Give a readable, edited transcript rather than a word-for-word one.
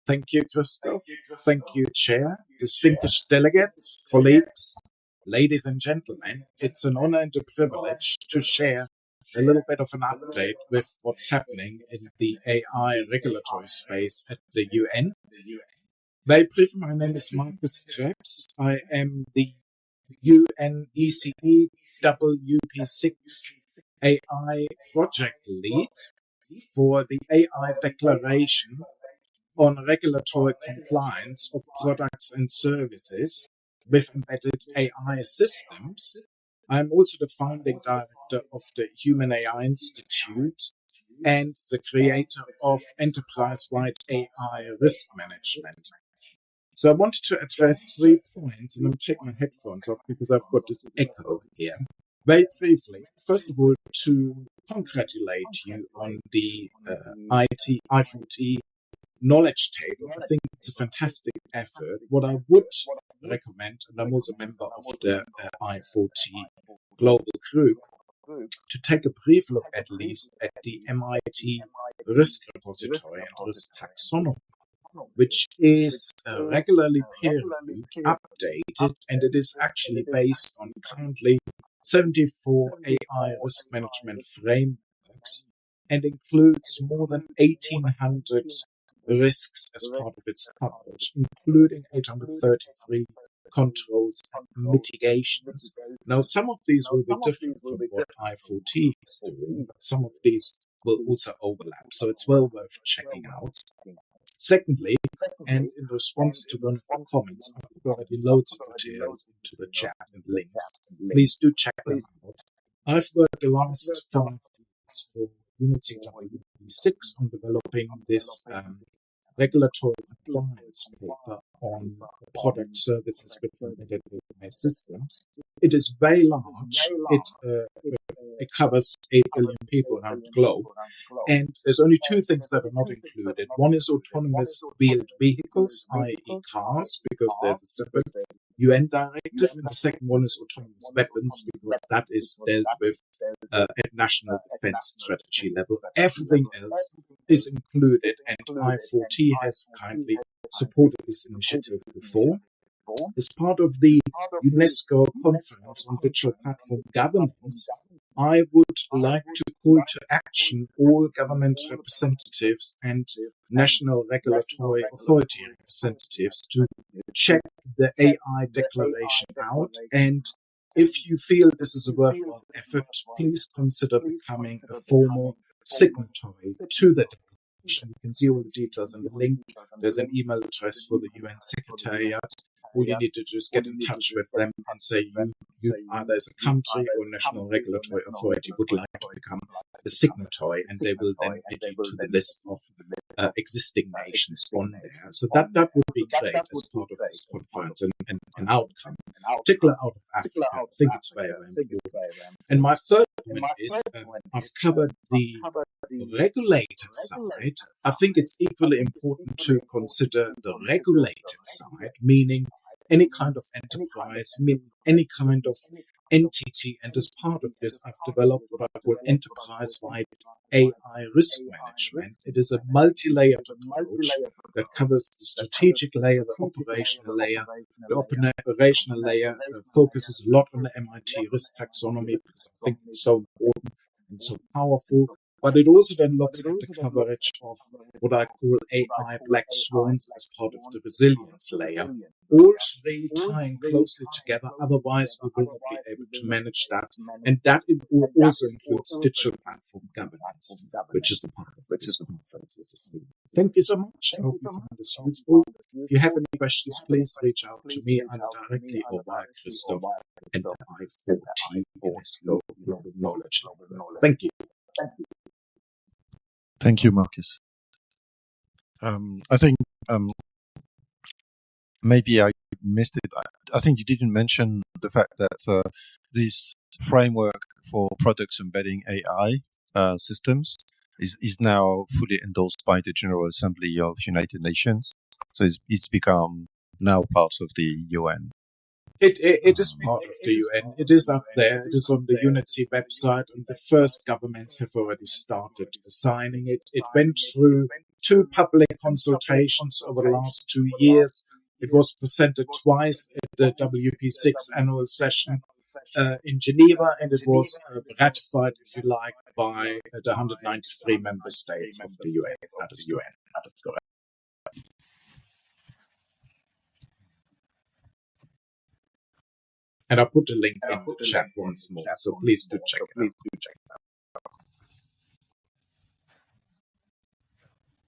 Thank you, Christoph. Thank you, Chair, distinguished delegates, colleagues, ladies and gentlemen. It's an honor and a privilege to share a little bit of an update with what's happening in the AI regulatory space at the UN. Very briefly, my name is Markus Krebsz. I am the UN EW-AiRM AI project lead for the AI Declaration on regulatory compliance of products and services with embedded AI systems. I'm also the founding director of the Human-Ai.Institute and the creator of enterprise-wide AI risk management. So I wanted to address 3 points, and I'm taking my headphones off because I've got this echo here. Very briefly, first of all, to congratulate you on the I4T knowledge table. I think it's a fantastic effort. What I would recommend, and I'm also a member of the I4T global group, to take a brief look at least at the MIT risk repository and risk taxonomy, which is regularly peer-reviewed, updated, and it is actually based on currently 74 AI risk management frameworks and includes more than 1,800 risks as part of its coverage, including 833 controls and mitigations. Now, some of these will be different from what I4T is doing, but some of these will also overlap, so it's well worth checking out. Secondly, and in response to one of the comments, I've already loads of materials into the chat and links. Please do check them out. I've worked the last 5 years for EW-AiRM on developing this regulatory compliance paper on product services with embedded AI systems. It is very large. It covers 8 billion people around the globe. And there's only 2 things that are not included. One is autonomous wheeled vehicles, i.e. cars, because there's a separate UN directive. And the second one is autonomous weapons, because that is dealt with at national defense strategy level. Everything else is included, and I4T has kindly supported this initiative before. As part of the UNESCO conference on digital platform governance, I would like to call to action all government representatives and national regulatory authority representatives to check the AI declaration out. And if you feel this is a worthwhile effort, please consider becoming a formal signatory to the declaration. You can see all the details in the link. There's an email address for the UN Secretariat. All you need to do is get in touch with them and say you either as a country or national regulatory authority would like to become a signatory, and they will then add you to the list of existing nations on there. So that would be great as part of this conference and an outcome, particularly out of Africa. I think it's very important. And my third point is I've covered the regulated side. I think it's equally important to consider the regulated side, meaning any kind of enterprise, any kind of entity. And as part of this, I've developed what I call enterprise-wide AI risk management. It is a multi-layered approach that covers the strategic layer, the operational layer. The operational layer focuses a lot on the MIT risk taxonomy because I think it's so important and so powerful. But it also then looks at the coverage of what I call AI black swans as part of the resilience layer. All 3 tying closely together, otherwise we will not be able to manage that. And that also includes digital platform governance, which is the part of this conference. Thank you so much. I hope you found this useful. If you have any questions, please reach out to me either directly or via Christoph and the I4T UNESCO Global Knowledge. Thank you. Thank you, Markus. I think maybe I missed it. I think you didn't mention the fact that this framework for products embedding AI systems is now fully endorsed by the General Assembly of United Nations. So it's become now part of the UN. It is part of the UN. It is up there. It is on the UNITSI website, and the first governments have already started signing it. It went through 2 public consultations over the last 2 years. It was presented twice at the WP6 annual session in Geneva, and it was ratified, if you like, by the 193 member states of the UN. That is correct. And I put a link in the chat once more, so please do check it out.